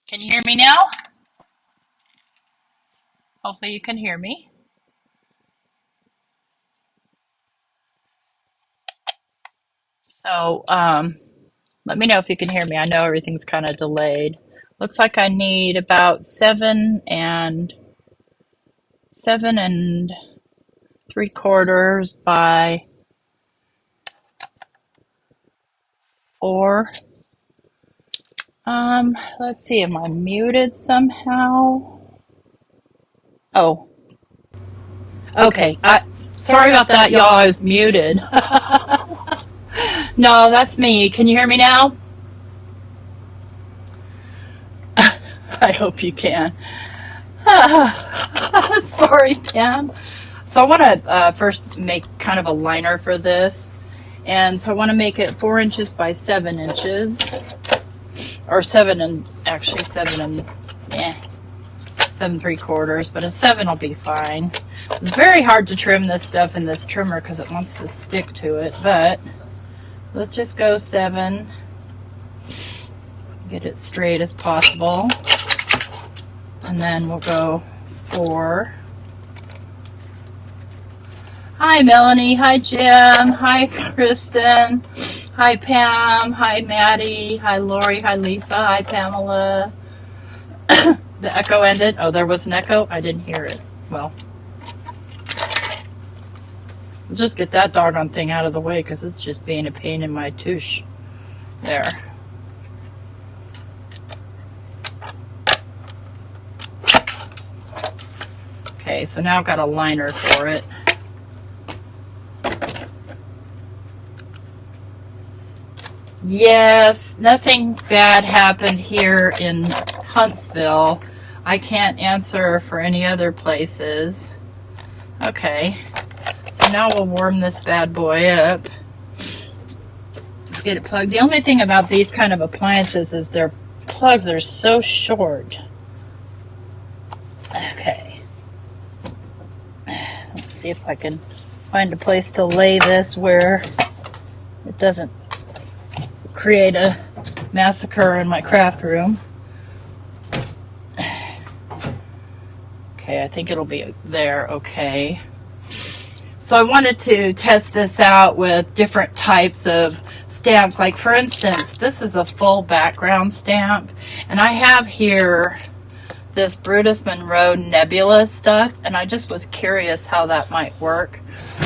Can you hear me now? Hopefully you can hear me. So, let me know if you can hear me. I know everything's kind of delayed. Looks like I need about 7 and 3/4 by 4. Let's see, am I muted somehow? Oh, okay. Sorry about that, y'all. I was muted. No, that's me. Can you hear me now? I hope you can. Sorry, Pam. So I want to first make kind of a liner for this. And so I want to make it 4 inches by 7 inches. Or 7 3/4, but a 7 will be fine. It's very hard to trim this stuff in this trimmer because it wants to stick to it, but let's just go 7. Get it straight as possible. And then we'll go 4. Hi, Melanie. Hi, Jim. Hi, Kristen. Hi, Pam. Hi, Maddie. Hi, Lori. Hi, Lisa. Hi, Pamela. The echo ended. Oh, there was an echo? I didn't hear it. Well, we'll just get that doggone thing out of the way because it's just being a pain in my tush. There. Okay, so now I've got a liner for it. Yes, nothing bad happened here in Huntsville. I can't answer for any other places. Okay, so now we'll warm this bad boy up. Let's get it plugged. The only thing about these kind of appliances is their plugs are so short. Okay. Let's see if I can find a place to lay this where it doesn't create a massacre in my craft room. Okay, I think it'll be there. Okay. So I wanted to test this out with different types of stamps. Like, for instance, this is a full background stamp, and I have here this Brutus Monroe Nebula stuff, and I just was curious how that might work.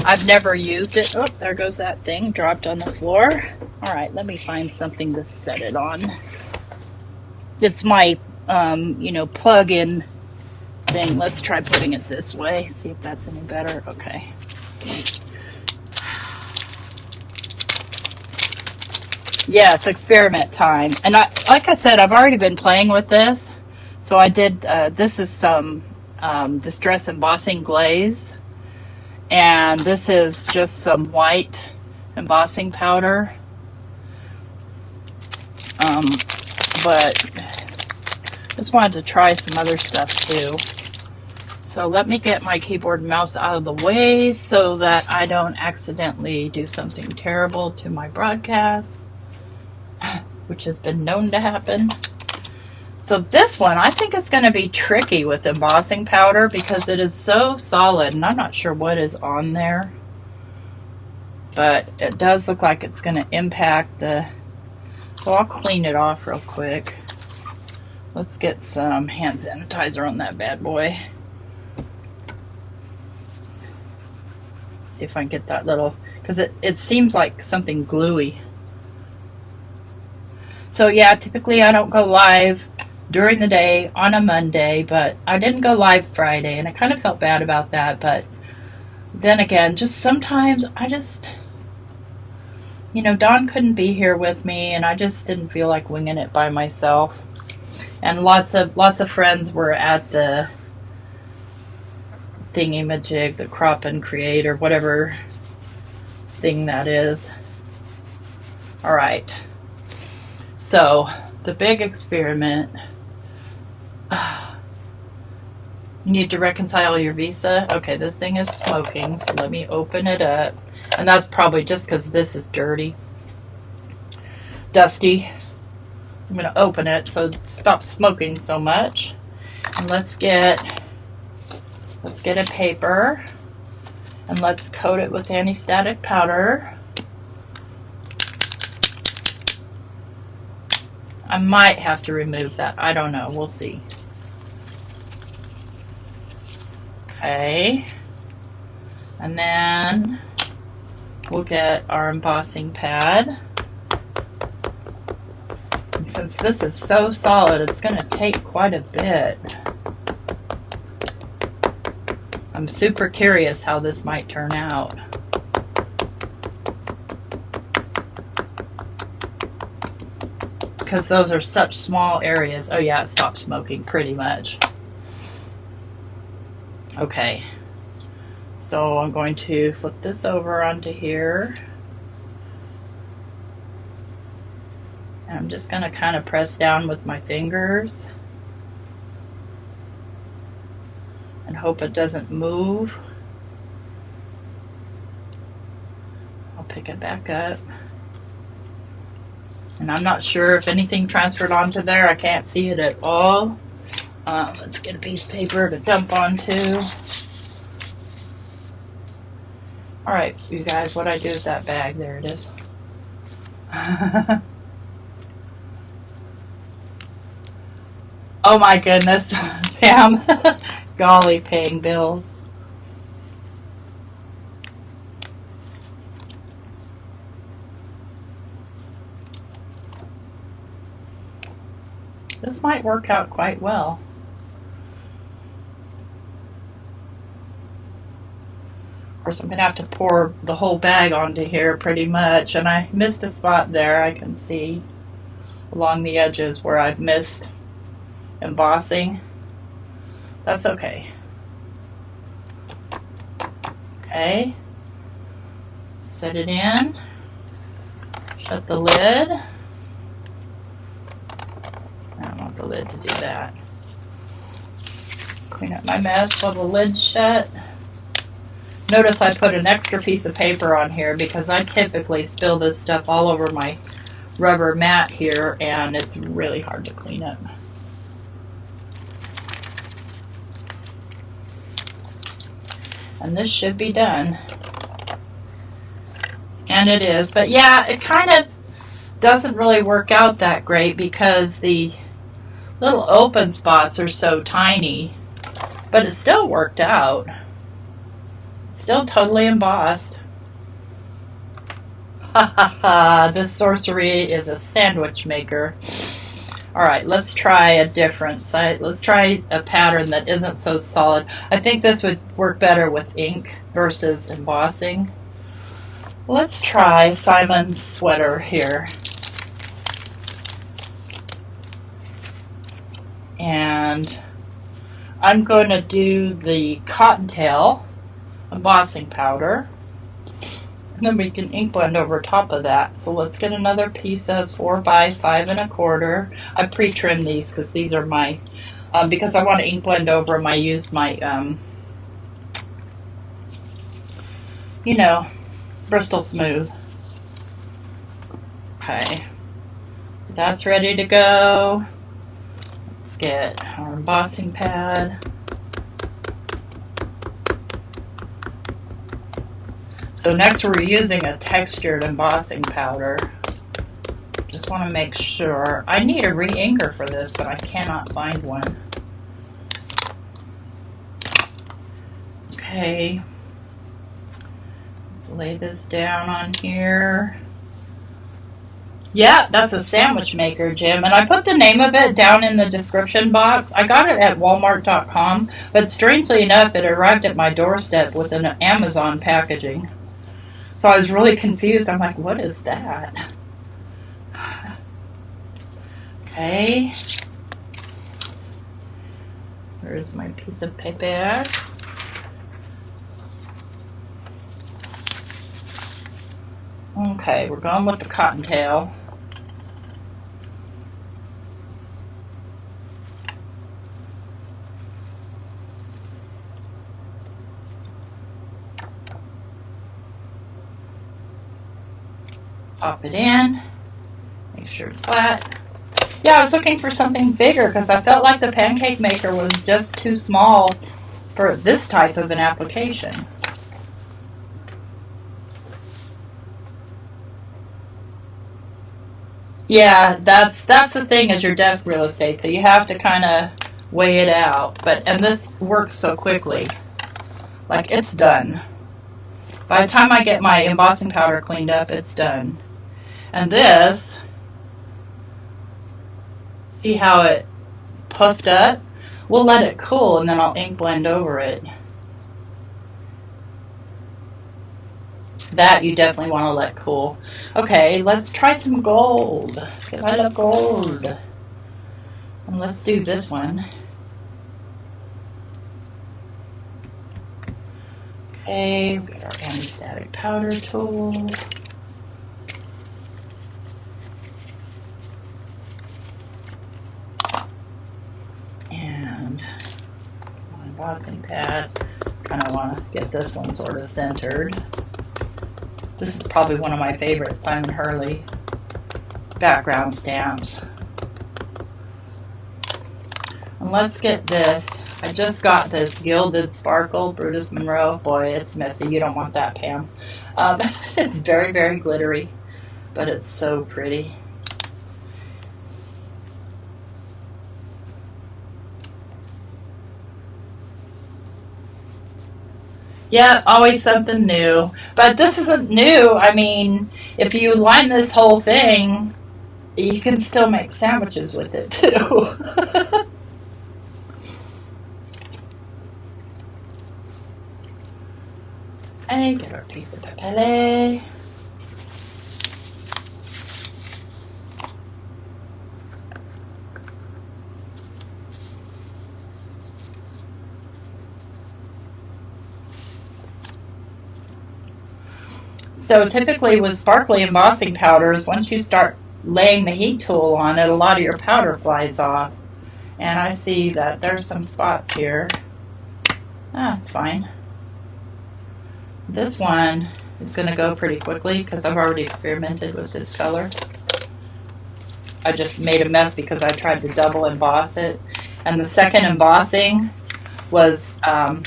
I've never used it. Oh, there goes that thing, dropped on the floor. All right, let me find something to set it on. It's my, plug-in thing. Let's try putting it this way, see if that's any better. Okay. Yes, experiment time. And like I said, I've already been playing with this. So I did, this is some Distress Embossing glaze. And this is just some white embossing powder. But just wanted to try some other stuff too. So let me get my keyboard and mouse out of the way so that I don't accidentally do something terrible to my broadcast, which has been known to happen. So this one, I think it's going to be tricky with embossing powder because it is so solid, and I'm not sure what is on there, but it does look like it's going to impact the, so I'll clean it off real quick. Let's get some hand sanitizer on that bad boy. See if I can get that little, because it seems like something gluey. So yeah, typically I don't go live during the day on a Monday, but I didn't go live Friday, and I kind of felt bad about that. But then again, just sometimes I just, Dawn couldn't be here with me, and I just didn't feel like winging it by myself. And lots of friends were at the thingy-majig, the crop and create, or whatever thing that is. All right. So the big experiment. You need to reconcile your visa. Okay, this thing is smoking, so let me open it up. And that's probably just because this is dirty, dusty. I'm going to open it so it stops smoking so much. And let's get a paper and let's coat it with anti-static powder. I might have to remove that. I don't know. We'll see. Okay. And then we'll get our embossing pad. And since this is so solid, it's going to take quite a bit. I'm super curious how this might turn out. Because those are such small areas. Oh yeah, it stopped smoking pretty much. Okay. So I'm going to flip this over onto here. And I'm just going to kind of press down with my fingers. And hope it doesn't move. I'll pick it back up. And I'm not sure if anything transferred onto there. I can't see it at all. Let's get a piece of paper to dump onto. Alright, you guys, what I do with that bag? There it is. Oh my goodness, Pam. Golly, paying bills. This might work out quite well. Of course, I'm going to have to pour the whole bag onto here pretty much. And I missed a spot there, I can see, along the edges where I've missed embossing. That's okay. Okay. Set it in. Shut the lid. I don't want the lid to do that. Clean up my mess while the lid's shut. Notice I put an extra piece of paper on here because I typically spill this stuff all over my rubber mat here and it's really hard to clean up. And this should be done. And it is. But yeah, it kind of doesn't really work out that great because the little open spots are so tiny. But it still worked out. It's still totally embossed. Ha ha ha. This sorcery is a sandwich maker. Alright, let's try a different site. Let's try a pattern that isn't so solid. I think this would work better with ink versus embossing. Let's try Simon's sweater here. And I'm going to do the cottontail embossing powder. And then we can ink blend over top of that. So let's get another piece of 4 by 5 1/4. I pre-trimmed these because these are my, because I want to ink blend over them. I used my, you know, Bristol Smooth. Okay, that's ready to go. Let's get our embossing pad. So next we're using a textured embossing powder. Just want to make sure. I need a re-inker for this, but I cannot find one. Okay. Let's lay this down on here. Yeah, that's a sandwich maker, Jim. And I put the name of it down in the description box. I got it at Walmart.com, but strangely enough, it arrived at my doorstep with an Amazon packaging. So I was really confused. I'm like, what is that? Okay. Where's my piece of paper? Okay, we're going with the cottontail. Pop it in, make sure it's flat, Yeah, I was looking for something bigger because I felt like the pancake maker was just too small for this type of an application. Yeah, that's the thing is your desk real estate, so you have to kind of weigh it out. And this works so quickly. Like it's done. By the time I get my embossing powder cleaned up, it's done. And this, see how it puffed up? We'll let it cool and then I'll ink blend over it. That you definitely want to let cool. Okay, let's try some gold, because I love gold. And let's do this one. Okay, we've got our anti-static powder tool. And my embossing pad. Kind of want to get this one sort of centered. This is probably one of my favorite Simon Hurley background stamps. And let's get this. I just got this Gilded Sparkle Brutus Monroe. Boy, it's messy. You don't want that, Pam. It's very, very glittery, but it's so pretty. Yeah, always something new. But this isn't new. I mean, if you line this whole thing, you can still make sandwiches with it too. And get our piece of papier. So typically with sparkly embossing powders, once you start laying the heat tool on it, a lot of your powder flies off. And I see that there's some spots here. It's fine. This one is going to go pretty quickly because I've already experimented with this color. I just made a mess because I tried to double emboss it. And the second embossing was, I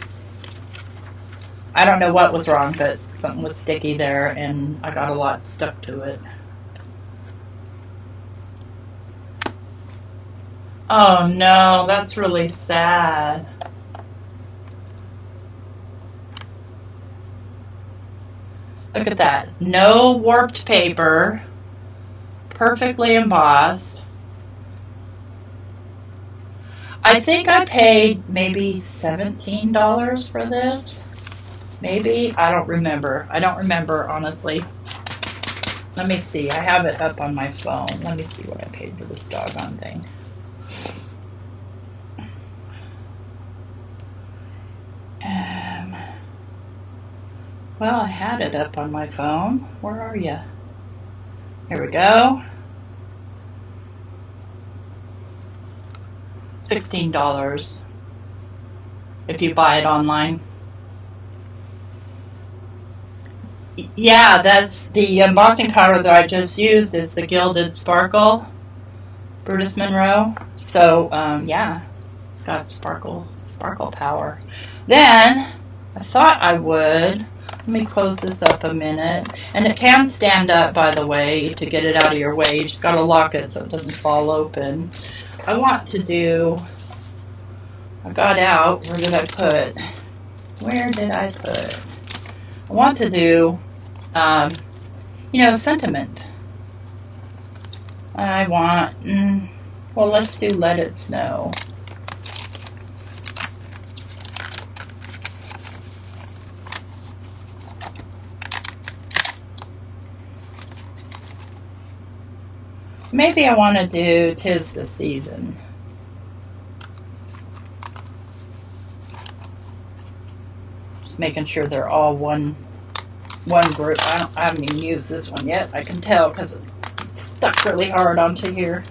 don't know what was wrong, but something was sticky there and I got a lot stuck to it. Oh no, that's really sad. Look at that. No warped paper. Perfectly embossed. I think I paid maybe $17 for this. Maybe. I don't remember. I don't remember, honestly. Let me see. I have it up on my phone. Let me see what I paid for this doggone thing. Well, I had it up on my phone. Where are you? Here we go. $16 if you buy it online. Yeah, that's the embossing powder that I just used is the Gilded Sparkle Brutus Monroe. So, yeah, it's got sparkle power. Then, I thought I would. Let me close this up a minute. And it can stand up, by the way, to get it out of your way. You just got to lock it so it doesn't fall open. I want to do, I got out, where did I put? I want to do, sentiment. I want, well, let's do Let It Snow. Maybe I want to do 'Tis the Season. Just making sure they're all one group. I haven't even used this one yet. I can tell because it's stuck really hard onto here.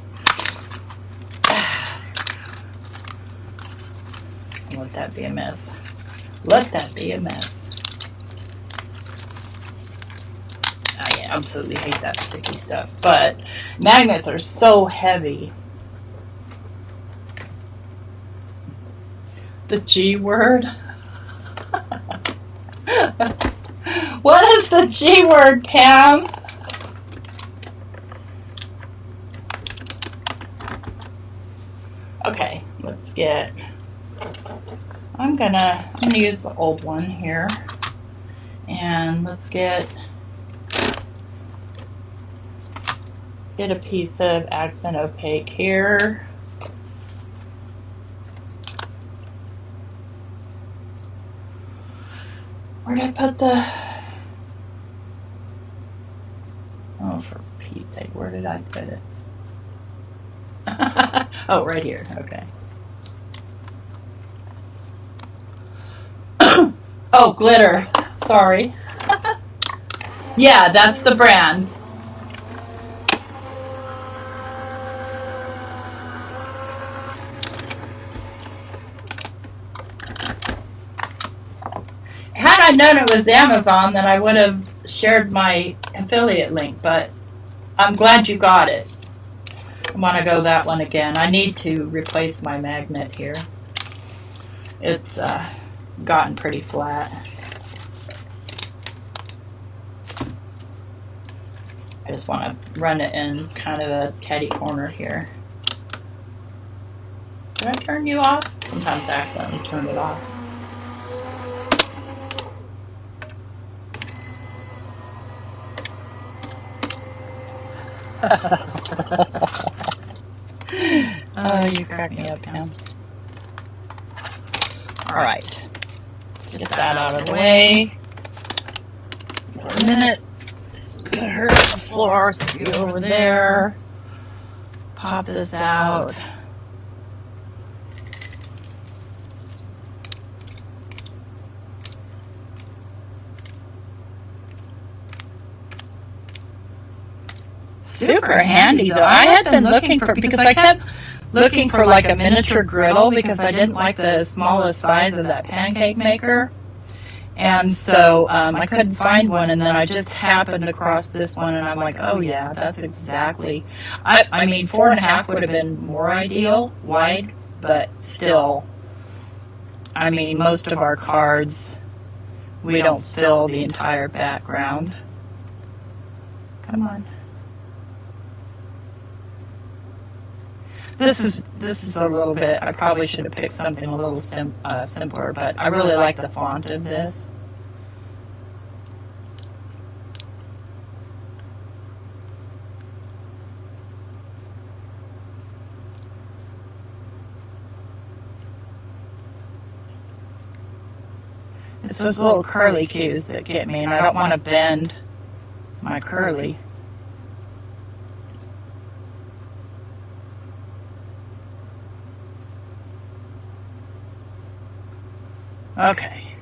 Let that be a mess. Let that be a mess. I absolutely hate that sticky stuff. But magnets are so heavy. The G word? What is the G word, Pam? Okay, let's get, I'm gonna use the old one here. And let's get a piece of accent opaque here. Where did I put the, oh, for Pete's sake, where did I put it? Oh, right here, okay. Oh, glitter, sorry. Yeah, that's the brand. Had I known it was Amazon, then I would have shared my affiliate link, but I'm glad you got it. I want to go that one again. I need to replace my magnet here. It's gotten pretty flat. I just want to run it in kind of a catty corner here. Did I turn you off? Sometimes I accidentally turn it off. Oh, you crack me up, Pam. All right, let's get that out of the way. For a minute, just put her on the floor, scoot over there, pop this out. Super handy though. I had been looking for, because I kept looking for like a miniature griddle because I didn't like the smallest size of that pancake maker. And so I couldn't find one, and then I just happened across this one, and I'm like, oh yeah, that's exactly. I mean, 4.5 would have been more ideal, wide, but still, I mean, most of our cards, we don't fill the entire background. Come on. This is a little bit, I probably should have picked something a little simpler, but I really like the font of this. It's those little curly cues that get me, and I don't want to bend my curly. Okay,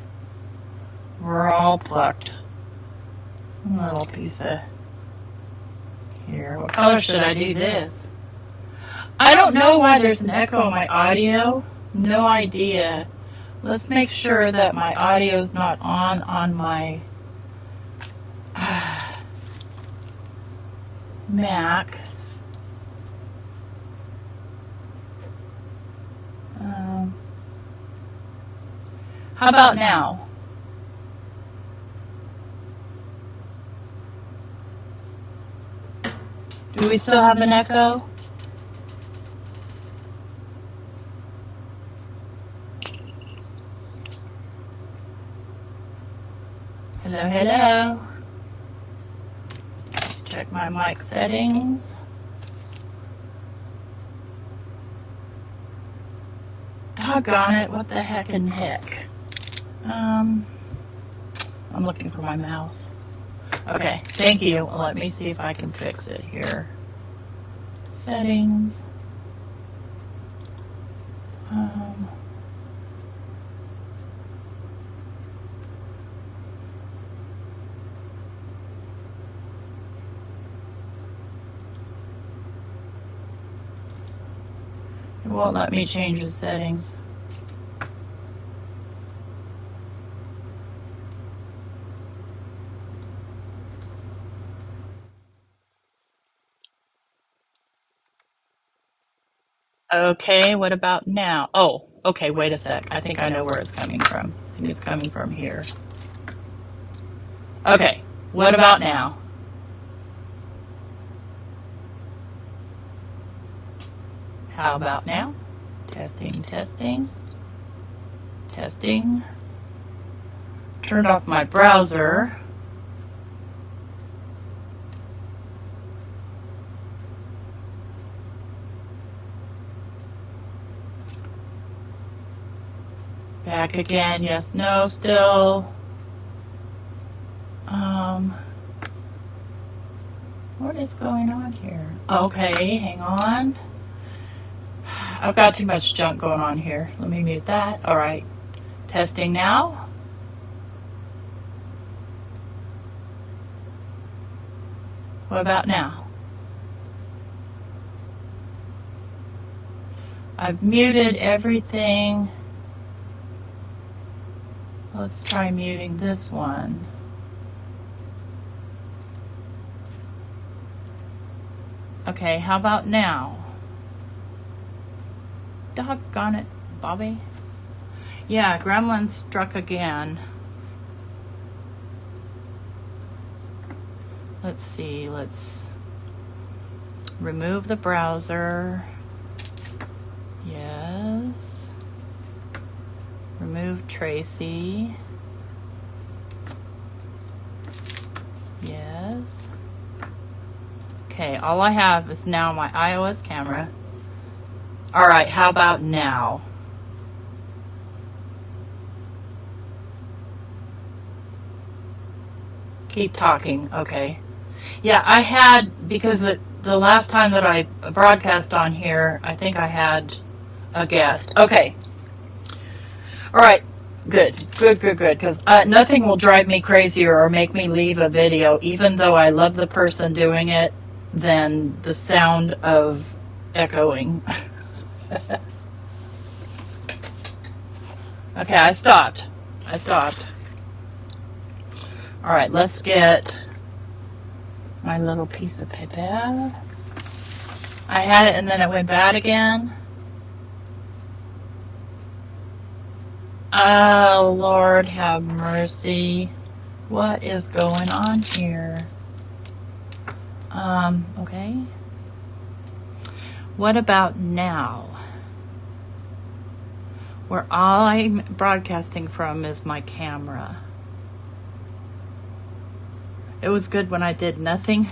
we're all plucked. A little piece of here. What color should I do this? I don't know why there's an echo in my audio. No idea. Let's make sure that my audio's not on my Mac. How about now? Do we still have an echo? Hello, hello. Let's check my mic settings. Doggone it, what the heck in heck? I'm looking for my mouse. Okay, thank you. Let me see if I can fix it here. Settings. It won't let me change the settings. Okay, what about now? Oh, Okay, wait a sec. I think I know where it's coming from. I think it's coming from here. Okay, what about now? How about now? Testing, testing, testing. Turned off my browser. Back again, yes, no, still. What is going on here? Okay, hang on. I've got too much junk going on here. Let me mute that. All right. Testing now. What about now? I've muted everything. Let's try muting this one. Okay, how about now? Doggone it, Bobby. Yeah, gremlin struck again. Let's see, let's remove the browser. Yes. Remove Tracy. Yes. Okay, all I have is now my iOS camera. All right, how about now? Keep talking, okay. Yeah, I had, because the last time that I broadcast on here, I think I had a guest. Okay. All right, good, because nothing will drive me crazier or make me leave a video, even though I love the person doing it, than the sound of echoing. Okay, I stopped. All right, let's get my little piece of paper. I had it and then it went bad again. Oh, Lord have mercy. What is going on here? Okay. What about now? Where all I'm broadcasting from is my camera. It was good when I did nothing.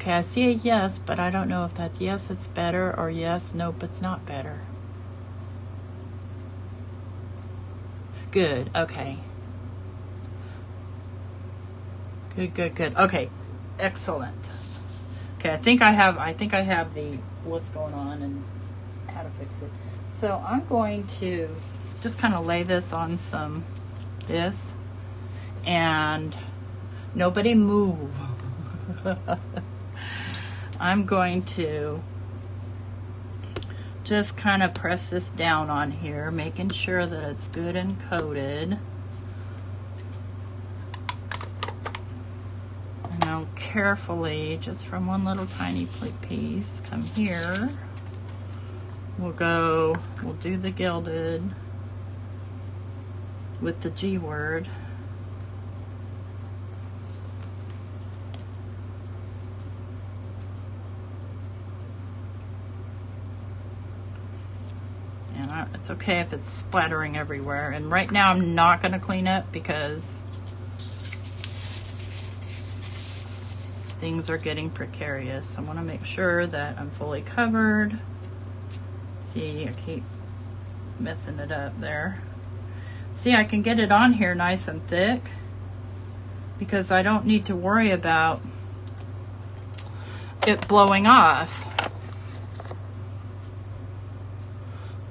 Okay, I see a yes, but I don't know if that's yes, it's better, or yes, nope, it's not better. Good, okay. Good. Okay, excellent. Okay, I think I have the what's going on and how to fix it. So I'm going to just kind of lay this on this, and nobody move. I'm going to just kind of press this down on here, making sure that it's good and coated. And I'll carefully, just from one little tiny piece, come here. We'll do the gilded with the G word. And it's okay if it's splattering everywhere. And right now I'm not going to clean up because things are getting precarious. I want to make sure that I'm fully covered. See, I keep messing it up there. See, I can get it on here nice and thick because I don't need to worry about it blowing off.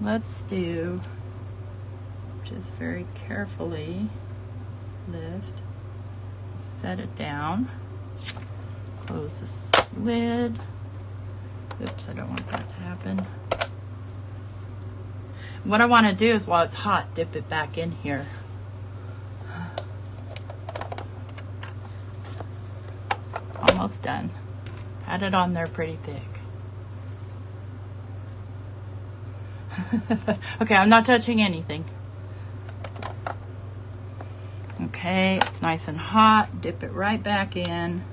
Let's do, just very carefully lift, set it down, close this lid. Oops, I don't want that to happen. What I want to do is, while it's hot, dip it back in here. Almost done. Pat it on there pretty thick. Okay, I'm not touching anything. Okay, it's nice and hot. Dip it right back in.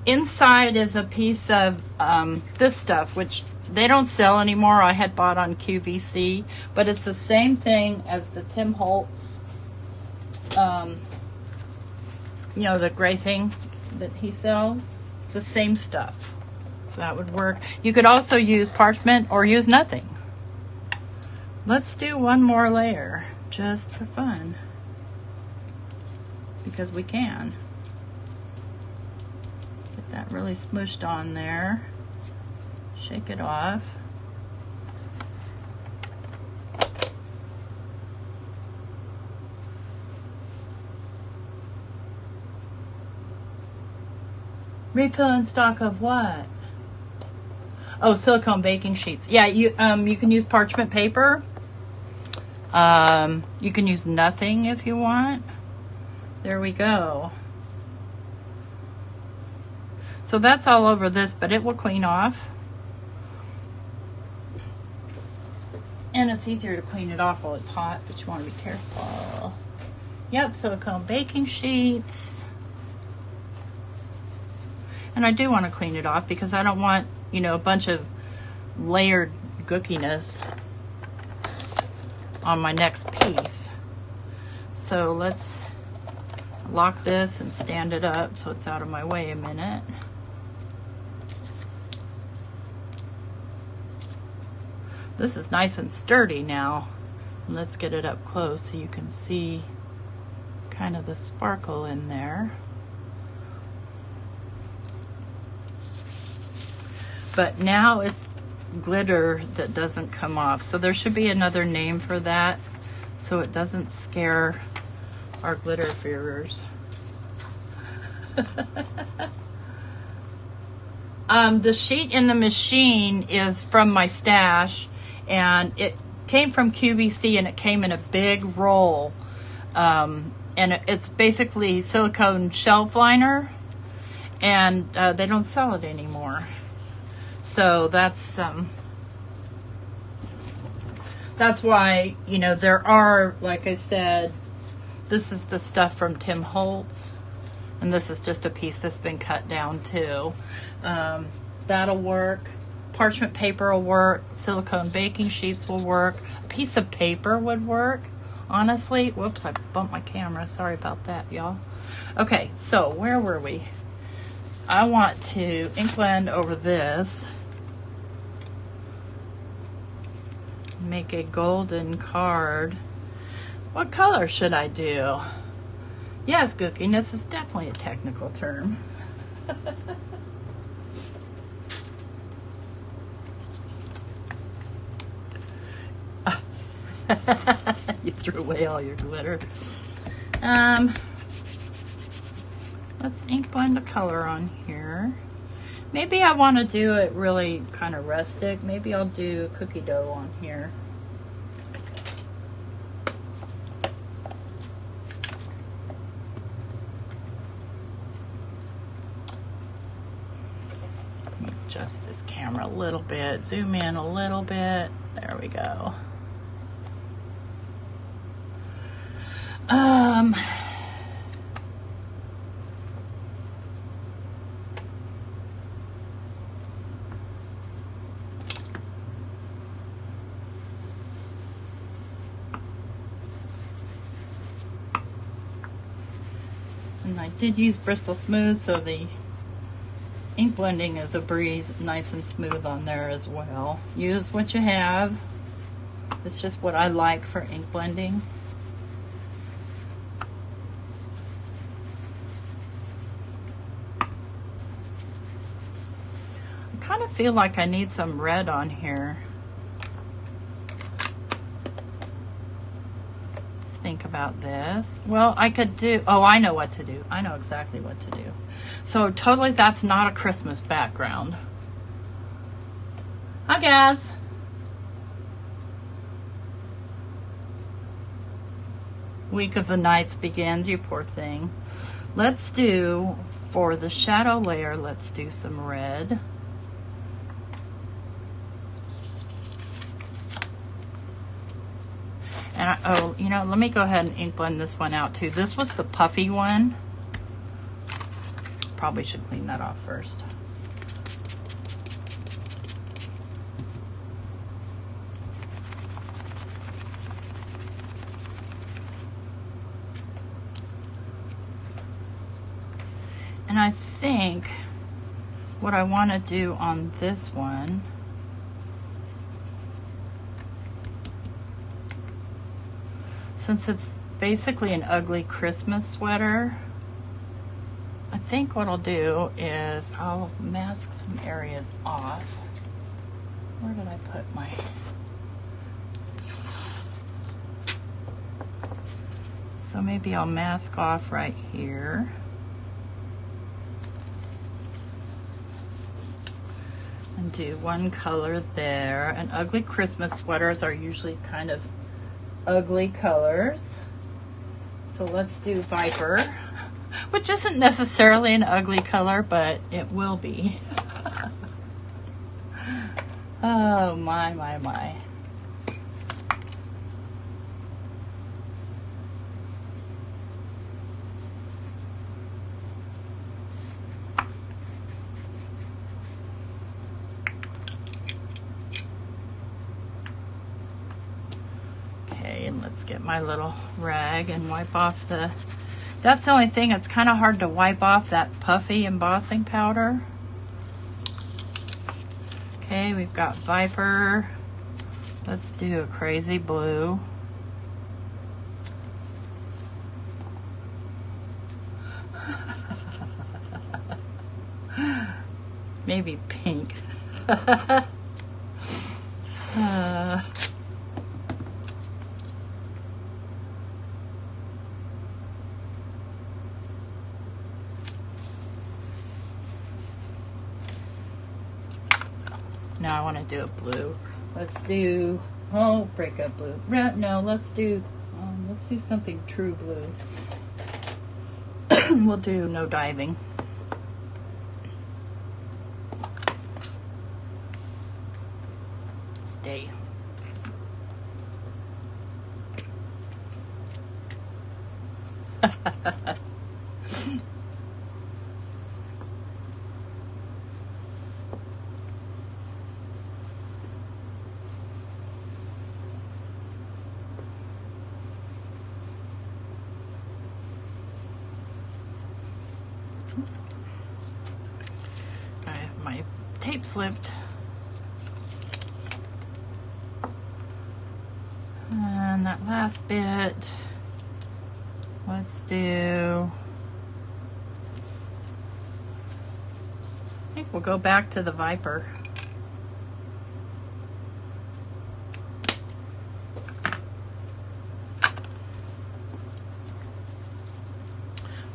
Inside is a piece of this stuff, which they don't sell anymore. I had bought on QVC, but it's the same thing as the Tim Holtz, you know, the gray thing that he sells. It's the same stuff. So that would work. You could also use parchment or use nothing. Let's do one more layer just for fun, because we can. Get that really smushed on there. Shake it off. Refill in stock of what? Oh, silicone baking sheets. Yeah, you can use parchment paper. You can use nothing if you want. There we go. So that's all over this, but it will clean off. And it's easier to clean it off while it's hot, but you want to be careful. Yep, silicone baking sheets. And I do want to clean it off because I don't want, you know, a bunch of layered gookiness on my next piece. So let's lock this and stand it up so it's out of my way a minute. This is nice and sturdy now. Let's get it up close so you can see kind of the sparkle in there. But now it's glitter that doesn't come off. So there should be another name for that so it doesn't scare our glitter fearers. The sheet in the machine is from my stash, and it came from QVC, and it came in a big roll. And it's basically silicone shelf liner, and they don't sell it anymore. So that's why, you know, there are, like I said, this is the stuff from Tim Holtz, and this is just a piece that's been cut down too. That'll work. Parchment paper will work. Silicone baking sheets will work. A piece of paper would work, honestly. Whoops, I bumped my camera. Sorry about that, y'all. Okay, so where were we? I want to ink blend over this. Make a golden card. What color should I do? Yes, gookiness is definitely a technical term. You threw away all your glitter. Let's ink blend a color on here. Maybe I want to do it really kind of rustic. Maybe I'll do cookie dough on here. Adjust this camera a little bit. Zoom in a little bit. There we go. And I did use Bristol Smooth, so the ink blending is a breeze, nice and smooth on there as well. Use what you have. It's just what I like for ink blending. I kind of feel like I need some red on here. Let's think about this. Well, I could do, oh, I know what to do. I know exactly what to do. So totally that's not a Christmas background. Hi, Gaz. Week of the Nights begins, you poor thing. Let's do, for the shadow layer, let's do some red. And oh, you know, let me go ahead and ink blend this one out too. This was the puffy one. Probably should clean that off first. And I think what I want to do on this one, since it's basically an ugly Christmas sweater, I think what I'll do is I'll mask some areas off. Where did I put my... So maybe I'll mask off right here. And do one color there. And ugly Christmas sweaters are usually kind of ugly colors. So let's do Viper, which isn't necessarily an ugly color, but it will be. Oh my, my, my. Let's get my little rag and wipe off the, that's the only thing, it's kind of hard to wipe off that puffy embossing powder. Okay, we've got Viper. Let's do a crazy blue. Maybe pink. Now I want to do a blue. Let's do, oh, break up blue. No, let's do something true blue. We'll do no diving. Stay. My tape slipped. And that last bit, let's do, I think we'll go back to the Viper.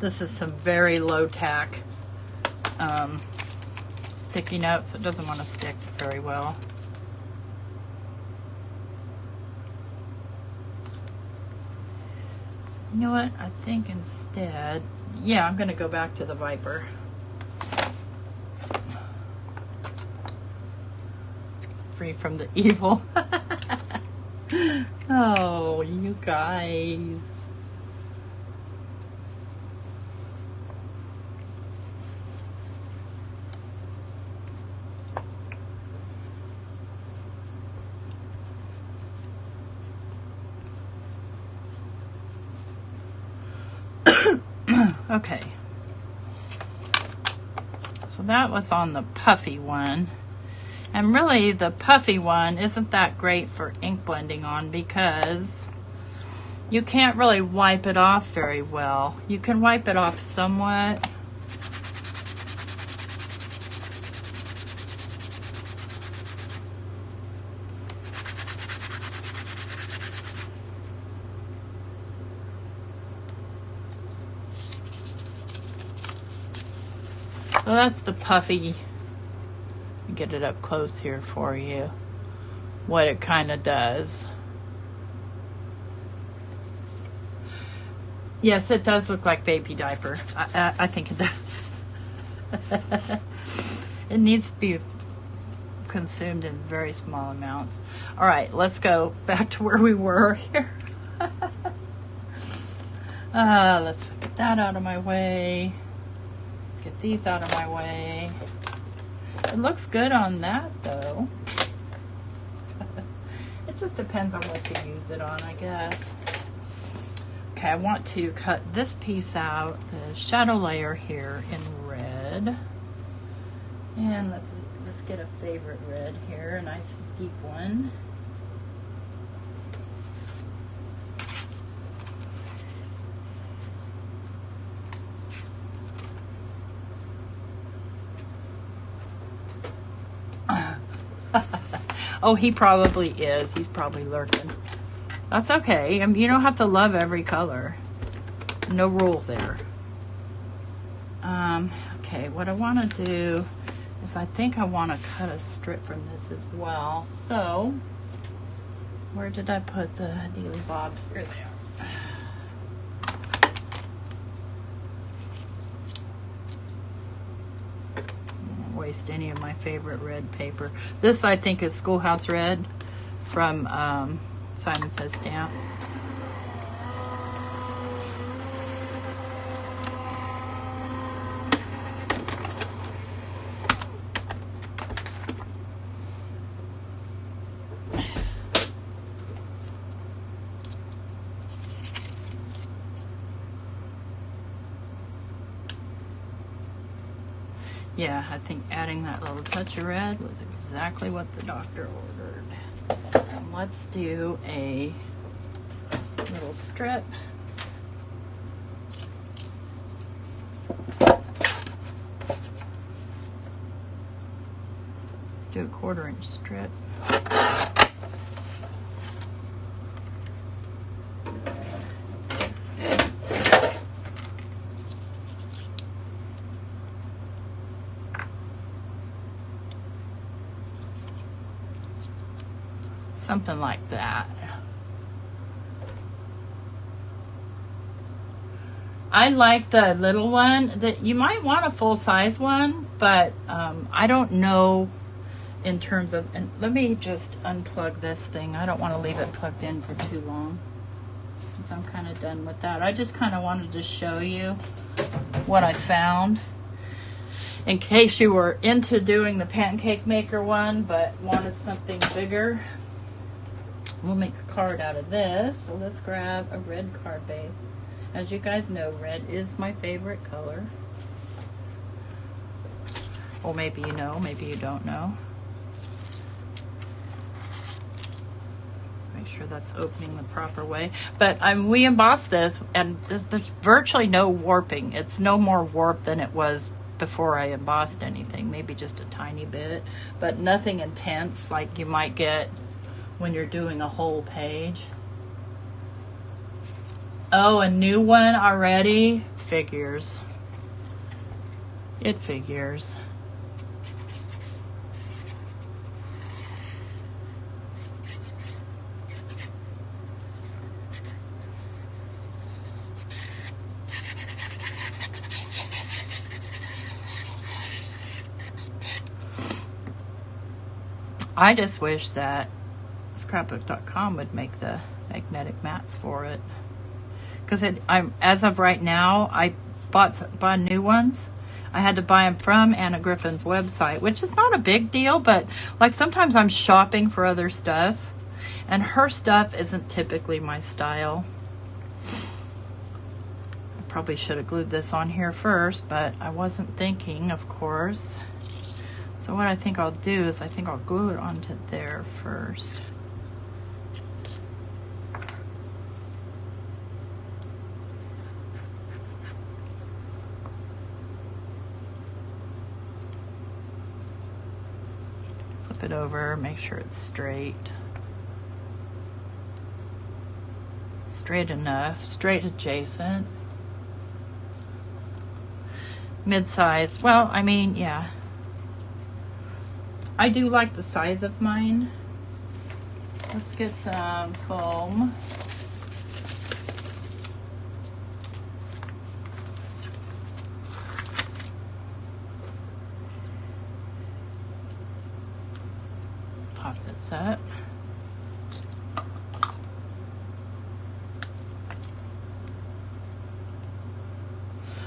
This is some very low tack sticky notes, so it doesn't want to stick very well. You know what? I think instead, yeah, I'm going to go back to the Viper. Free from the evil. Oh, you guys. Okay, so that was on the puffy one, and really the puffy one isn't that great for ink blending on because you can't really wipe it off very well. You can wipe it off somewhat. So that's the puffy. Get it up close here for you. What it kind of does. Yes, it does look like baby diaper. I think it does. It needs to be consumed in very small amounts. All right, let's go back to where we were here. Let's get that out of my way. Get these out of my way. It looks good on that, though. It just depends on what you use it on, I guess. Okay, I want to cut this piece out, the shadow layer here in red. And let's get a favorite red here, a nice deep one. Oh, he probably is. He's probably lurking. That's okay. I mean, you don't have to love every color. No rule there. Okay, what I want to do is I think I want to cut a strip from this as well. So, where did I put the dealy bobs? Here they are. Waste any of my favorite red paper. This I think is Schoolhouse Red from Simon Says Stamp. Yeah, I think adding that little touch of red was exactly what the doctor ordered. And let's do a little strip. Let's do a 1/4 inch strip. Something like that. I like the little one. That you might want a full-size one, but I don't know in terms of, and let me just unplug this thing. I don't want to leave it plugged in for too long since I'm kind of done with that. I just kind of wanted to show you what I found in case you were into doing the pancake maker one but wanted something bigger. We'll make a card out of this. So let's grab a red card base. As you guys know, red is my favorite color. Or maybe you know, maybe you don't know. Make sure that's opening the proper way. But we embossed this, and there's virtually no warping. It's no more warp than it was before I embossed anything. Maybe just a tiny bit, but nothing intense like you might get when you're doing a whole page. Oh, a new one already? Figures. It figures. I just wish that scrapbook.com would make the magnetic mats for it, because as of right now, I bought new ones. I had to buy them from Anna Griffin's website, which is not a big deal, but like sometimes I'm shopping for other stuff, and her stuff isn't typically my style. I probably should have glued this on here first, but I wasn't thinking, of course. So what I think I'll do is I think I'll glue it onto there first. Flip it over, make sure it's straight. Straight enough, straight adjacent. mid-size. Well, I mean, yeah. I do like the size of mine. Let's get some foam. Pop this up.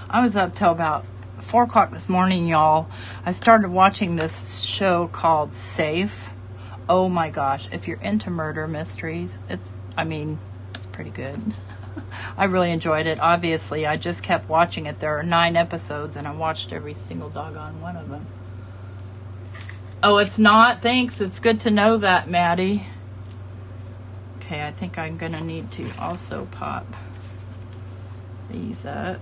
I was up till about 4 o'clock this morning, y'all. I started watching this show called Safe. Oh my gosh, if you're into murder mysteries, it's pretty good. I really enjoyed it. Obviously, I just kept watching it. There are 9 episodes, and I watched every single doggone one of them. Oh, it's not? Thanks. It's good to know that, Maddie. Okay, I think I'm going to need to also pop these up.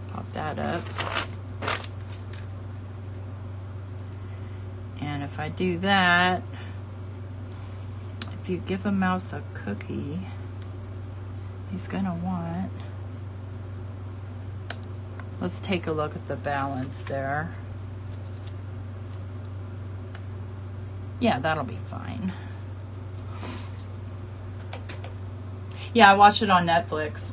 Pop that up. And if I do that, if you give a mouse a cookie, he's gonna want, let's take a look at the balance there. Yeah, that'll be fine. Yeah, I watched it on Netflix.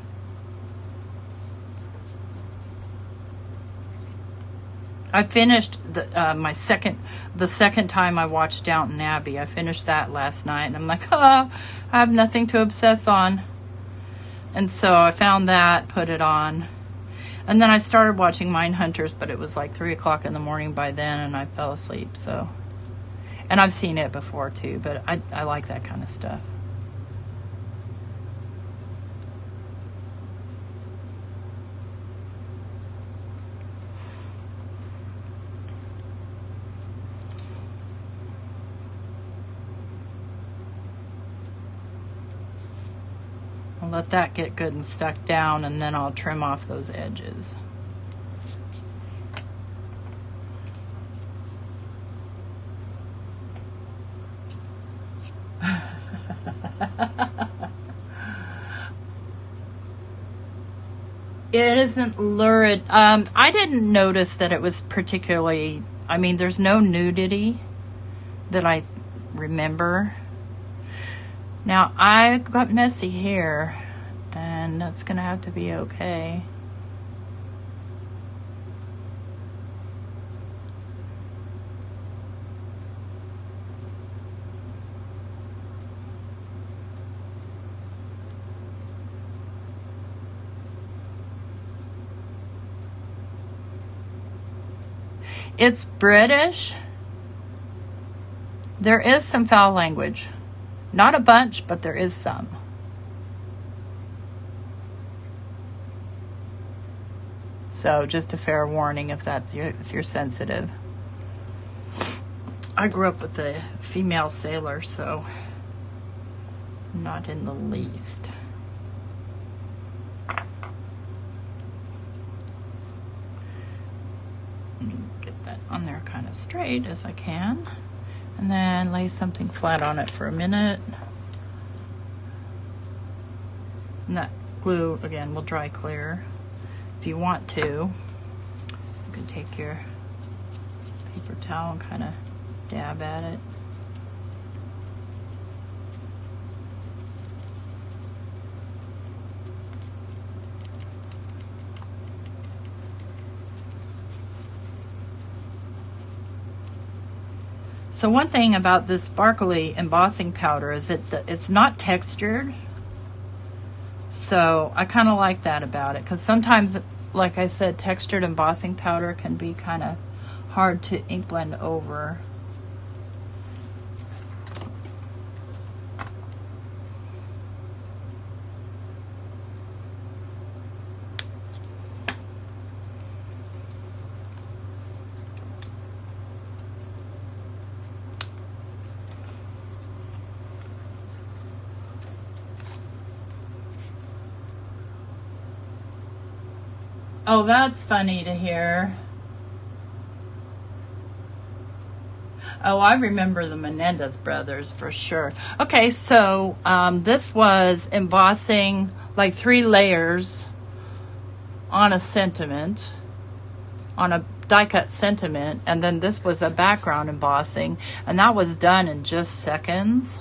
I finished the second time I watched Downton Abbey. I finished that last night, and I'm like, I have nothing to obsess on. And so I found that, put it on. And then I started watching Mindhunters, but it was like 3 o'clock in the morning by then, and I fell asleep. So, and I've seen it before too, but I like that kind of stuff. I'll let that get good and stuck down, and then I'll trim off those edges. It isn't lurid. I didn't notice that it was particularly, there's no nudity that I remember. Now, I've got messy hair, and that's going to have to be okay. It's British. There is some foul language. Not a bunch, but there is some. So just a fair warning if you're sensitive. I grew up with a female sailor, so not in the least. Get that on there kind of straight as I can. And then lay something flat on it for a minute. And that glue, again, will dry clear. If you want to, you can take your paper towel and kind of dab at it. So one thing about this sparkly embossing powder is that it's not textured. So I kind of like that about it, because sometimes, like I said, textured embossing powder can be kind of hard to ink blend over. Oh, that's funny to hear. Oh, I remember the Menendez brothers for sure. Okay, so this was embossing like 3 layers on a sentiment, on a die cut sentiment, and then this was a background embossing, and that was done in just seconds.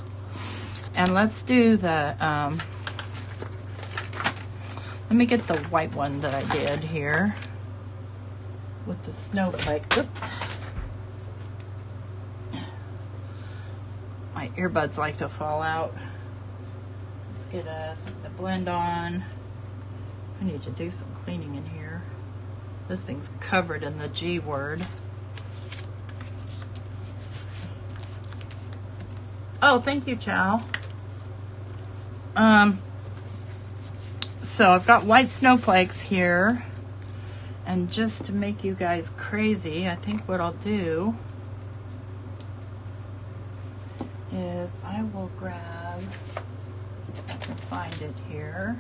And let's do the, let me get the white one that I did here with the snowflake. Oop. My earbuds like to fall out. Let's get something to blend on. I need to do some cleaning in here. This thing's covered in the G word. Oh, thank you, Chow. So I've got white snowflakes here. And just to make you guys crazy, I think what I'll do is I will grab, I can find it here.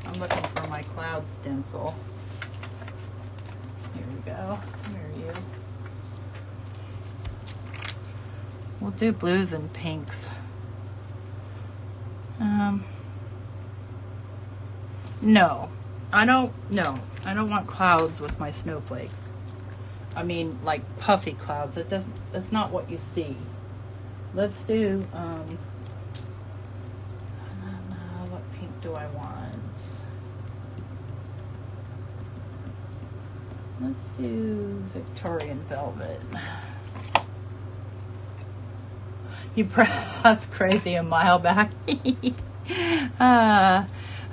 I'm looking for my cloud stencil. Here we go. Where are you? We'll do blues and pinks. No, I don't want clouds with my snowflakes. I mean, like puffy clouds. That's not what you see. Let's do, what pink do I want? Let's do Victorian velvet. You pressed crazy a mile back.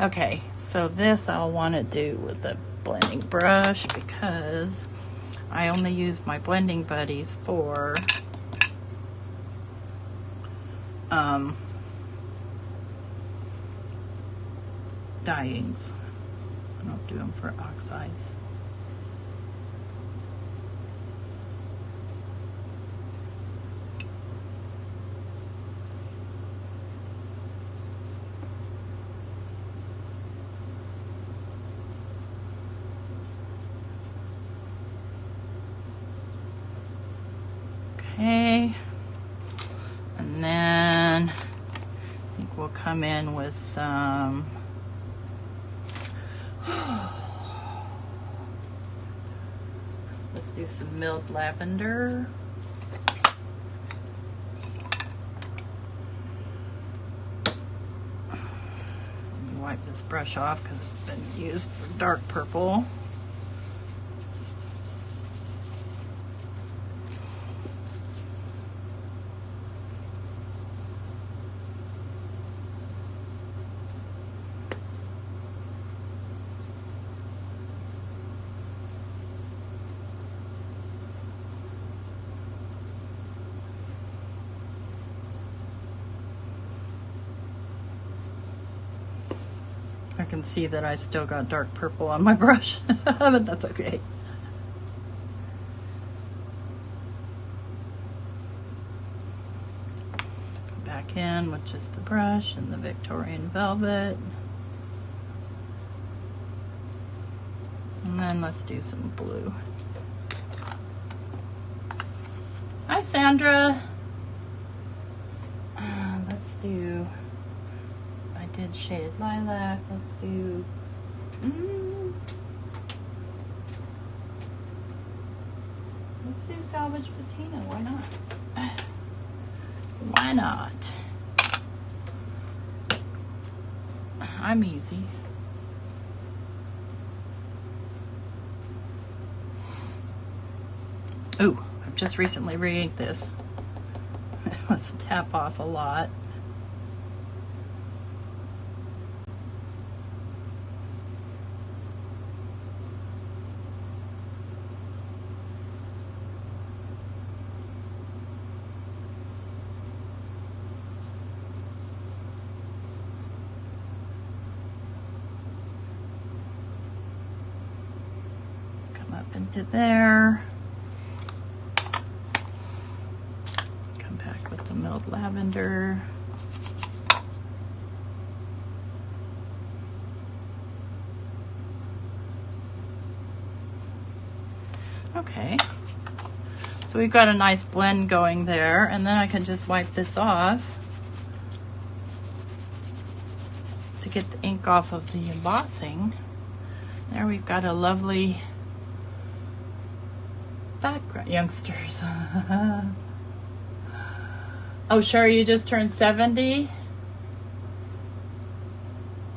Okay, so this I'll want to do with the blending brush because I only use my blending buddies for dyings. I don't do them for oxides. Okay, and then I think we'll come in with some let's do some milled lavender. Let me wipe this brush off because it's been used for dark purple. I can see that I still got dark purple on my brush, but that's okay. Come back in with just the brush and the Victorian velvet. And then let's do some blue. Hi, Sandra. Let's do, I did shaded lilac. Let's do, let's do salvage patina. Why not? Why not? I'm easy. Ooh, I've just recently re-inked this. Let's tap off a lot. Come up into there. Milled lavender. Okay, so we've got a nice blend going there, and then I can just wipe this off. to get the ink off of the embossing. There we've got a lovely background. Youngsters. Oh, Sherry, you just turned 70?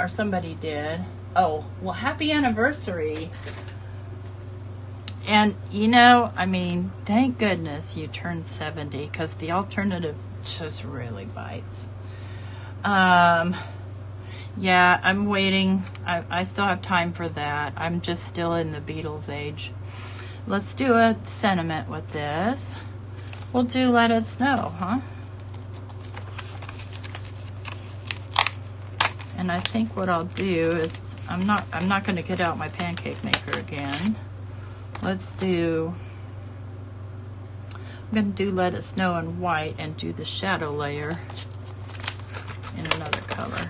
Or somebody did. Oh, well, happy anniversary. And, you know, I mean, thank goodness you turned 70, because the alternative just really bites. Yeah, I'm waiting. I still have time for that. I'm just still in the Beatles age. Let's do a sentiment with this. We'll do Let It Snow, huh? And I think what I'll do is I'm not going to get out my pancake maker again. Let's do, I'm going to do Let It Snow in white and do the shadow layer in another color.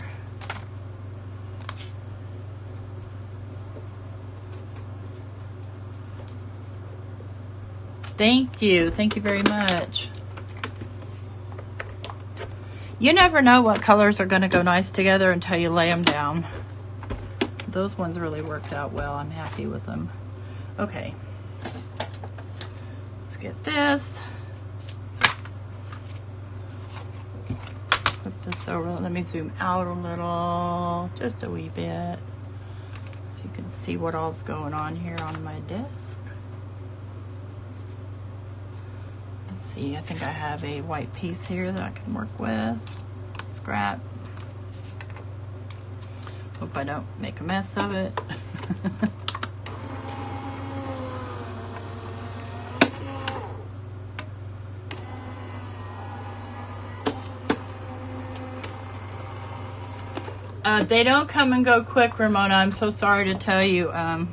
Thank you very much. You never know what colors are going to go nice together until you lay them down. Those ones really worked out well. I'm happy with them. Okay. Let's get this. Flip this over. Let me zoom out a little, just a wee bit, so you can see what all's going on here on my desk. Let's see, I think I have a white piece here that I can work with. Scrap. Hope I don't make a mess of it. They don't come and go quick, Ramona. I'm so sorry to tell you. I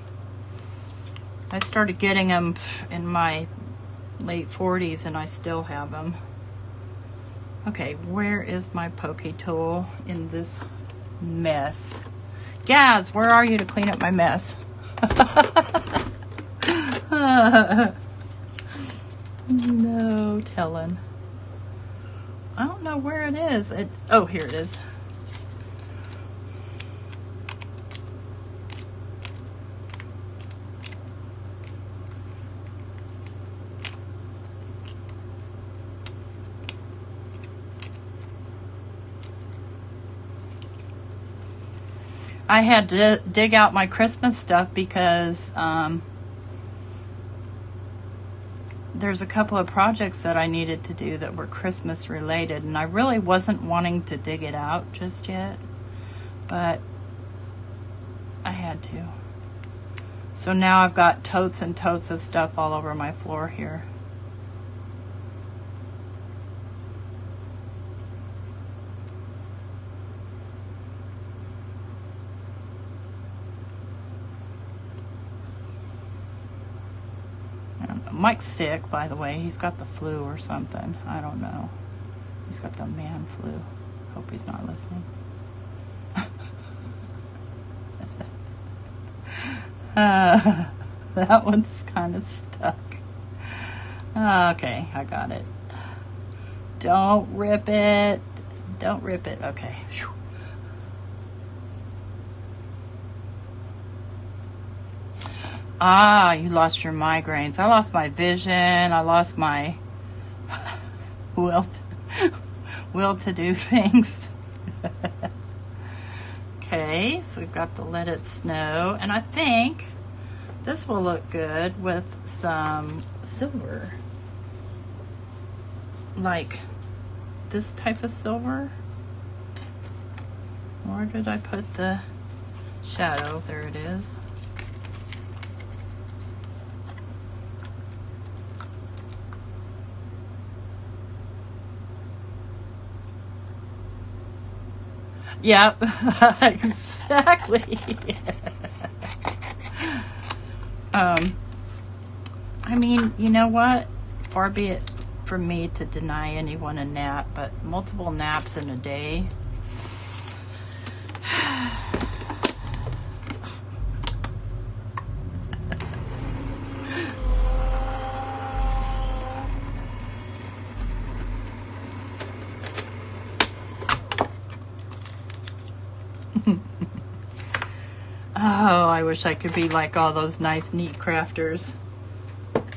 started getting them in my late 40s and I still have them. Okay, where is my pokey tool in this mess? Gaz, where are you to clean up my mess? No telling. I don't know where it is. Oh, here it is. I had to dig out my Christmas stuff because there's a couple of projects that I needed to do that were Christmas related, and I really wasn't wanting to dig it out just yet, but I had to. So now I've got totes and totes of stuff all over my floor here. Mike's sick, by the way. He's got the flu or something. I don't know. He's got the man flu. Hope he's not listening. That one's kind of stuck. Okay, I got it. Don't rip it. Don't rip it. Okay. Whew. Ah, you lost your migraines. I lost my vision. I lost my will to do things. Okay, so we've got the Let It Snow, and I think this will look good with some silver, like this type of silver. Where did I put the shadow? There it is. Yep, exactly. I mean, you know what? Far be it from me to deny anyone a nap, but multiple naps in a day. Oh, I wish I could be like all those nice, neat crafters.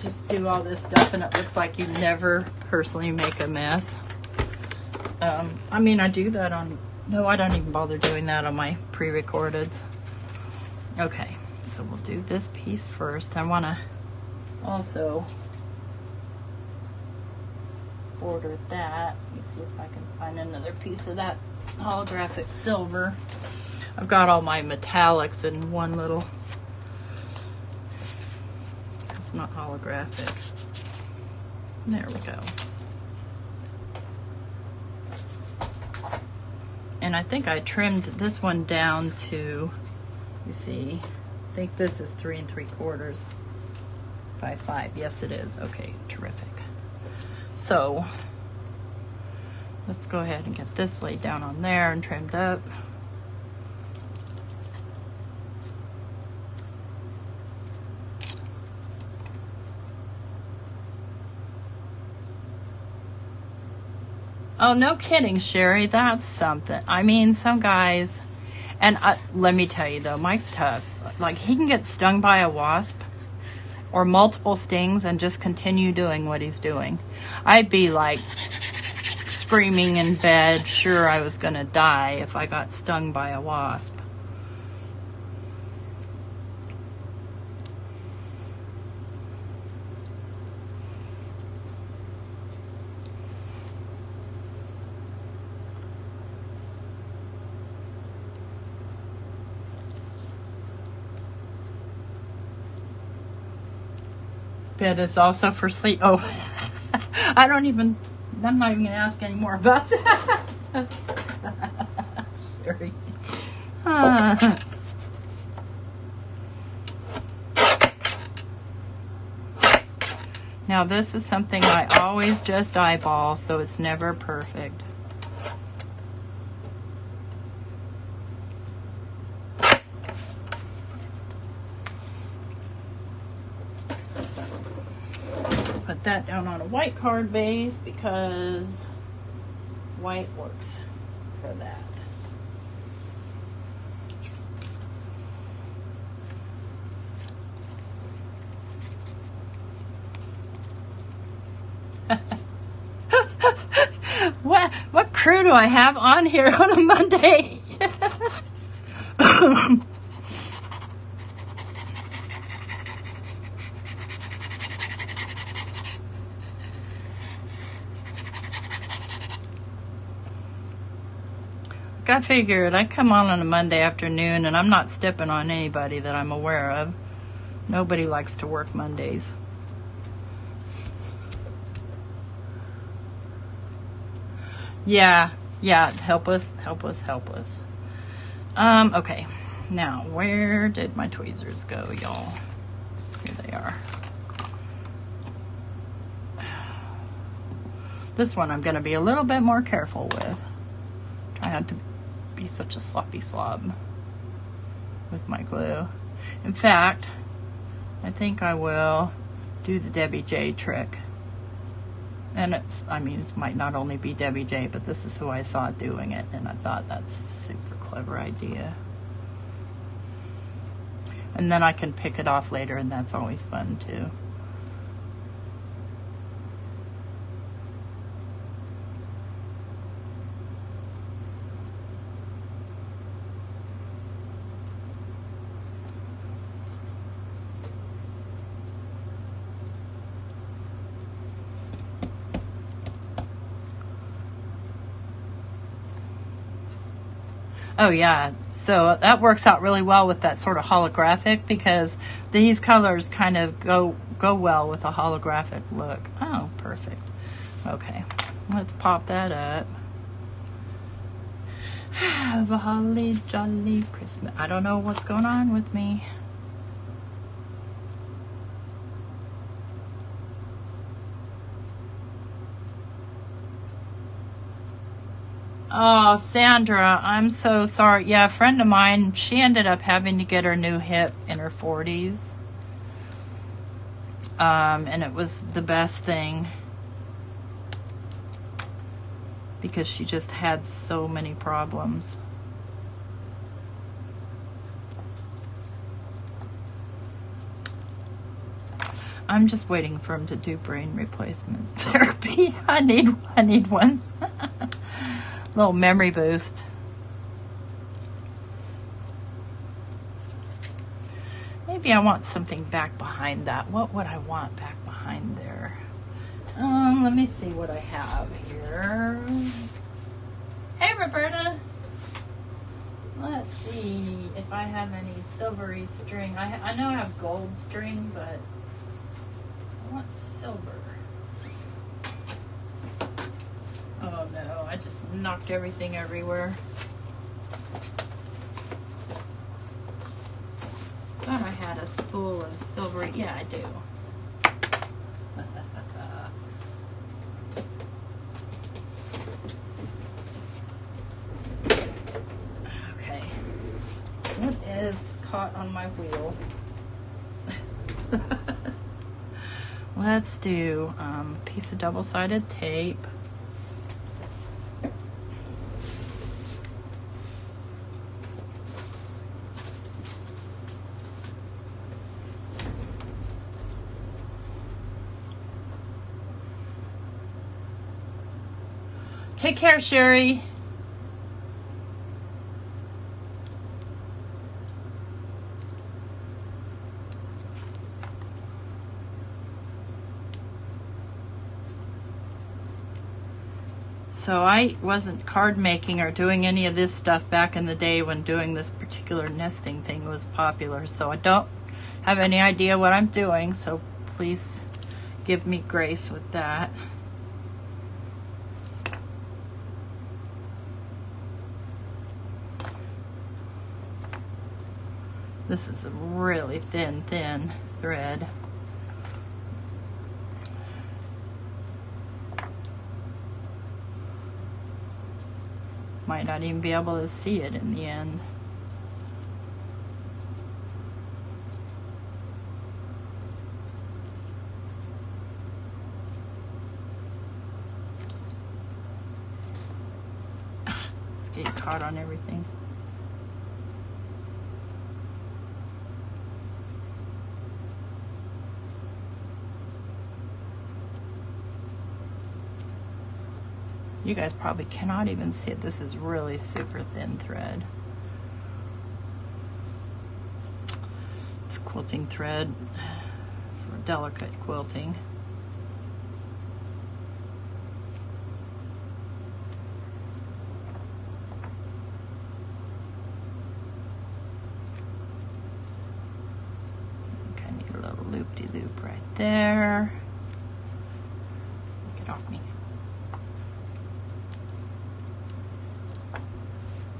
Just do all this stuff and it looks like you never personally make a mess. I mean, I do that on... No, I don't even bother doing that on my pre-recordeds. Okay, so we'll do this piece first. I want to also border that. Let me see if I can find another piece of that holographic silver. I've got all my metallics in one little... It's not holographic. There we go. And I think I trimmed this one down to, you see, I think this is 3 3/4 by 5. Yes, it is. Okay, terrific. So let's go ahead and get this laid down on there and trimmed up. Oh, no kidding, Sherry. That's something. I mean, some guys, and let me tell you though, Mike's tough. Like, he can get stung by a wasp or multiple stings and just continue doing what he's doing. I'd be like screaming in bed, sure I was gonna die if I got stung by a wasp. Bed is also for sleep. Oh, I'm not even gonna ask any more about that. Sherry. Now this is something I always just eyeball, so it's never perfect. Put that down on a white card base because white works for that. What crew do I have on here on a Monday? I figured I'd come on a Monday afternoon, and I'm not stepping on anybody that I'm aware of. Nobody likes to work Mondays. Yeah, help us. Okay, now where did my tweezers go, y'all? Here they are. This one I'm going to be a little bit more careful with. Try not to be such a sloppy slob with my glue. In fact, I think I will do the Debbie J trick. And it might not only be Debbie J, but this is who I saw doing it, and I thought that's a super clever idea. And then I can pick it off later, and that's always fun too. Oh yeah, so that works out really well with that sort of holographic, because these colors kind of go well with a holographic look. Oh, perfect. Okay, let's pop that up. Have a holly jolly Christmas. I don't know what's going on with me. Oh, Sandra, I'm so sorry. Yeah, a friend of mine, she ended up having to get her new hip in her 40s. And it was the best thing because she just had so many problems. I'm just waiting for him to do brain replacement therapy. I need one. Little memory boost. Maybe I want something back behind that. What would I want back behind there? Let me see what I have here. Hey, Roberta. Let's see if I have any silvery string. I know I have gold string, but I want silver. Oh no, I just knocked everything everywhere. Thought I had a spool of silvery. Yeah, I do. Okay. What is caught on my wheel? Let's do a piece of double-sided tape. Take care, Sherry. So I wasn't card making or doing any of this stuff back in the day when doing this particular nesting thing was popular. So I don't have any idea what I'm doing. So please give me grace with that. This is a really thin thread. Might not even be able to see it in the end. It's getting caught on everything. You guys probably cannot even see it. This is really super thin thread. It's quilting thread for delicate quilting. Okay, need a little loop-de-loop right there. Get off me.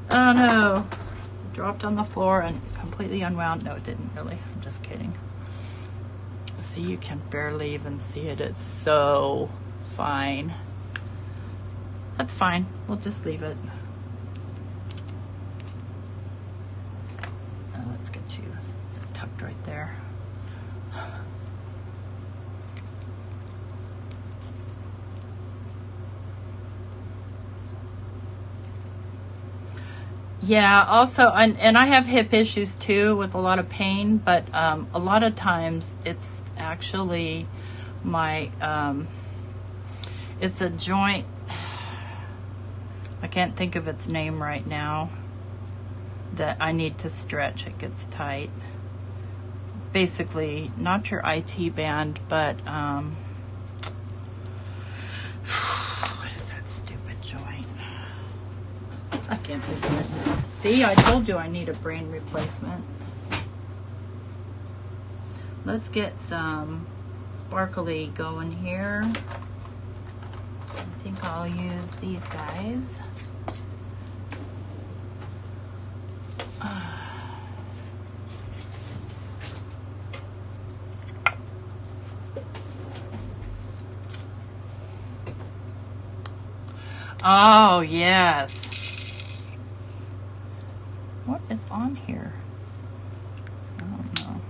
Oh no, it dropped on the floor and completely unwound. No, it didn't really. I'm just kidding. See, you can barely even see it. It's so fine. That's fine. We'll just leave it. Let's get you tucked right there. Yeah, also, and I have hip issues too with a lot of pain, but a lot of times it's actually my, it's a joint, I can't think of its name right now, that I need to stretch. It gets tight. It's basically not your IT band, but, what is that stupid joint? I can't think of it. See, I told you I need a brain replacement. Let's get some sparkly going here. I think I'll use these guys. Oh, yes. What is on here? I don't know.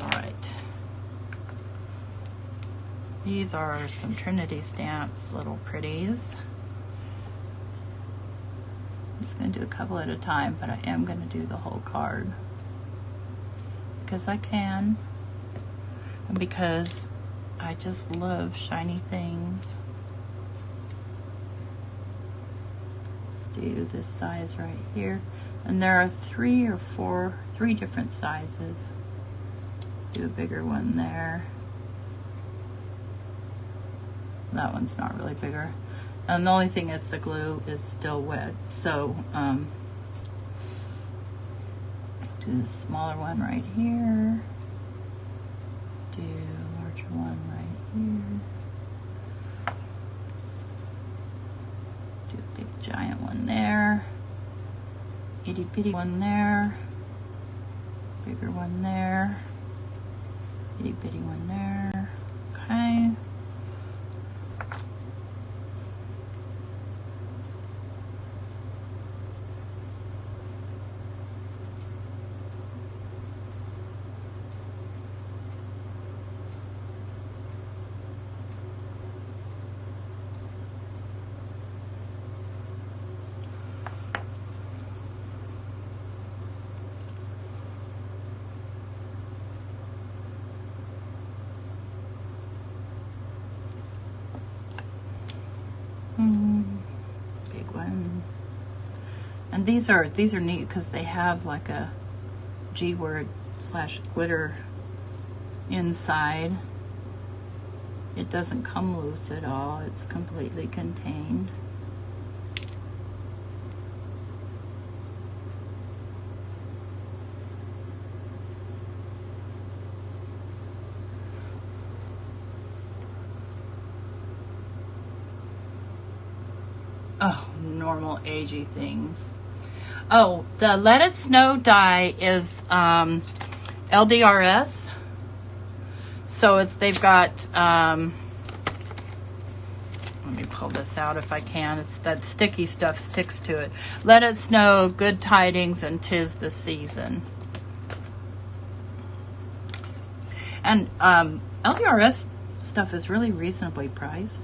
All right. These are some Trinity stamps, little pretties. I'm just going to do a couple at a time, but I am going to do the whole card because I can. And because I just love shiny things. Let's do this size right here. And there are three different sizes. Let's do a bigger one there. That one's not really bigger. And the only thing is the glue is still wet. So do the smaller one right here. Do a larger one right here. Do a big giant one there. Itty bitty one there. Bigger one there. Itty bitty one there. Okay. Big one. And these are neat because they have like a G word / glitter inside. It doesn't come loose at all. It's completely contained. Oh, normal agey things. Oh, the Let It Snow die is LDRS. So they've got, let me pull this out if I can. It's that sticky stuff sticks to it. Let It Snow, Good Tidings, and 'Tis the Season. And LDRS stuff is really reasonably priced.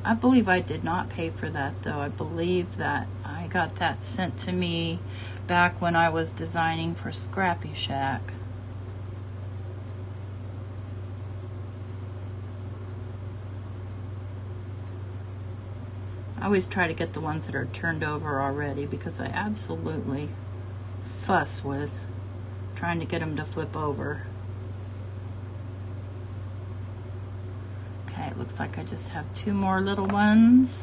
I believe I did not pay for that though. I believe that I got that sent to me back when I was designing for Scrappy Shack. I always try to get the ones that are turned over already because I absolutely fuss with trying to get them to flip over. Okay, it looks like I just have 2 more little ones.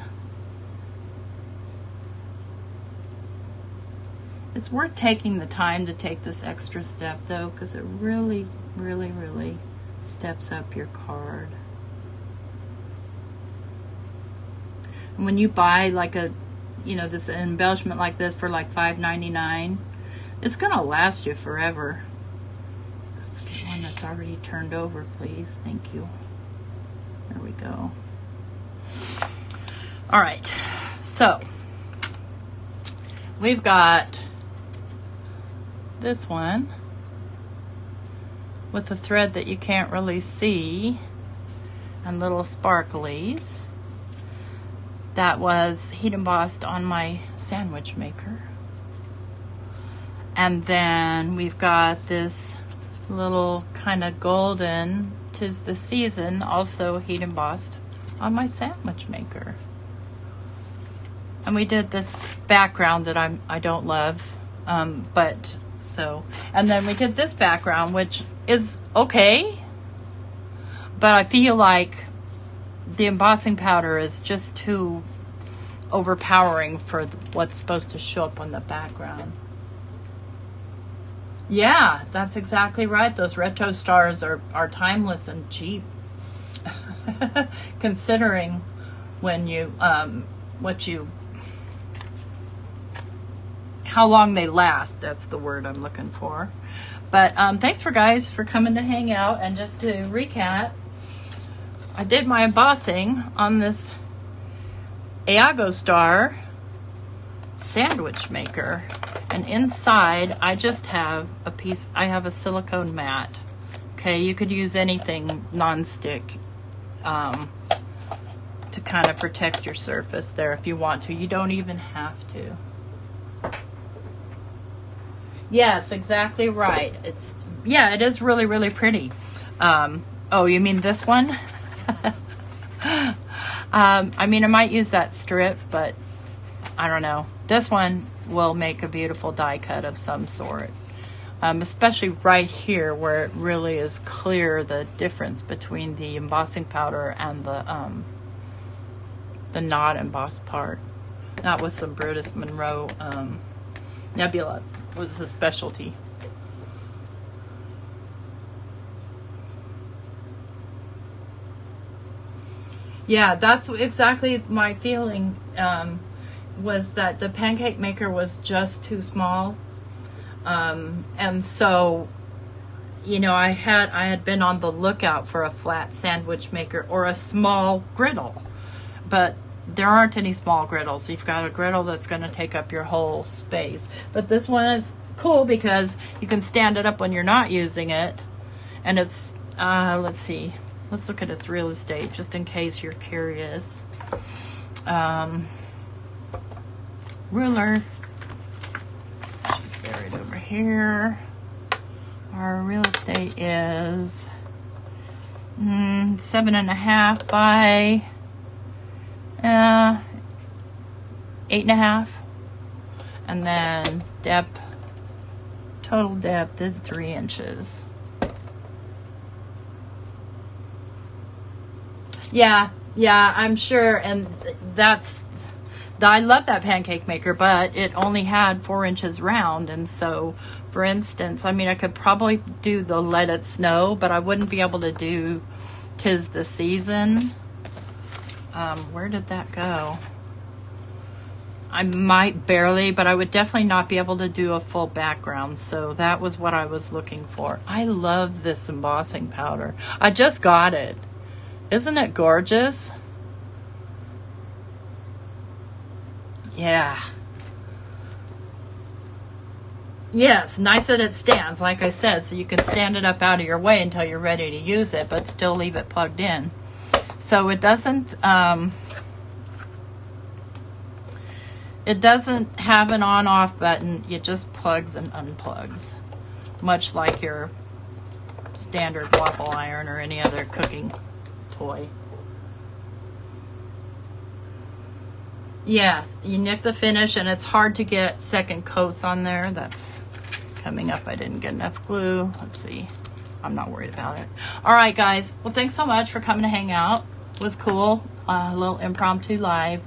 It's worth taking the time to take this extra step though, because it really, really, really steps up your card. And when you buy like a, this embellishment like this for like $5.99, it's gonna last you forever. Let's get one that's already turned over, please. Thank you. There we go. All right, so we've got this one with a thread that you can't really see and little sparklies. That was heat embossed on my sandwich maker. And then we've got this little kind of golden 'Tis the Season, also heat embossed on my sandwich maker. And we did this background that I don't love, and then we did this background, which is okay, but I feel like the embossing powder is just too overpowering for what's supposed to show up on the background. Yeah, that's exactly right. Those retro stars are timeless and cheap. Considering when you how long they last, that's the word I'm looking for. But thanks for coming to hang out. And just to recap, I did my embossing on this Aigostar sandwich maker, and inside I just have I have a silicone mat. Okay, you could use anything non-stick to kind of protect your surface there if you want to. You don't even have to. Yes, exactly right. It's, yeah, it is really, really pretty. Oh, you mean this one? I mean, I might use that strip, but I don't know. This one will make a beautiful die cut of some sort. Especially right here where it really is clear the difference between the embossing powder and the not embossed part. That was some Brutus Monroe Nebula was his specialty. Yeah, that's exactly my feeling, was that the pancake maker was just too small. And so, you know, I had been on the lookout for a flat sandwich maker or a small griddle, but there aren't any small griddles. You've got a griddle that's going to take up your whole space. But this one is cool because you can stand it up when you're not using it. And it's, let's see, let's look at its real estate just in case you're curious. Ruler. She's buried over here. Our real estate is 7.5 by 8.5, and then depth, total depth is 3 inches. Yeah, I'm sure, and I love that pancake maker, but it only had 4 inches round, and so, for instance, I mean, I could probably do the Let It Snow, but I wouldn't be able to do 'Tis the Season. Where did that go? I might barely, but I would definitely not be able to do a full background, so that was what I was looking for. I love this embossing powder. I just got it. Isn't it gorgeous? Yeah. Yes, nice that it stands, like I said, so you can stand it up out of your way until you're ready to use it, but still leave it plugged in. So it doesn't have an on-off button. It just plugs and unplugs, much like your standard waffle iron or any other cooking toy. Yes, you nick the finish, and it's hard to get second coats on there. That's coming up. I didn't get enough glue. Let's see. I'm not worried about it. All right, guys. Well, thanks so much for coming to hang out. It was cool. A little impromptu live.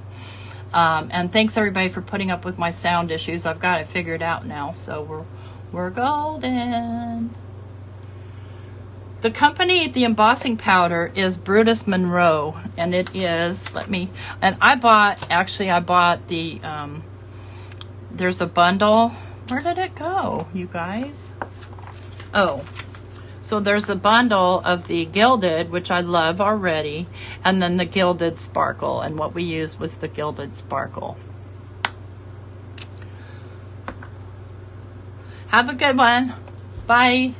And thanks everybody for putting up with my sound issues. I've got it figured out now, so we're golden. The company, the embossing powder, is Brutus Monroe, and it is, and I bought the, there's a bundle. Where did it go, you guys? Oh, so there's a bundle of the gilded, which I love already, and then the gilded sparkle, and what we used was the gilded sparkle. Have a good one. Bye.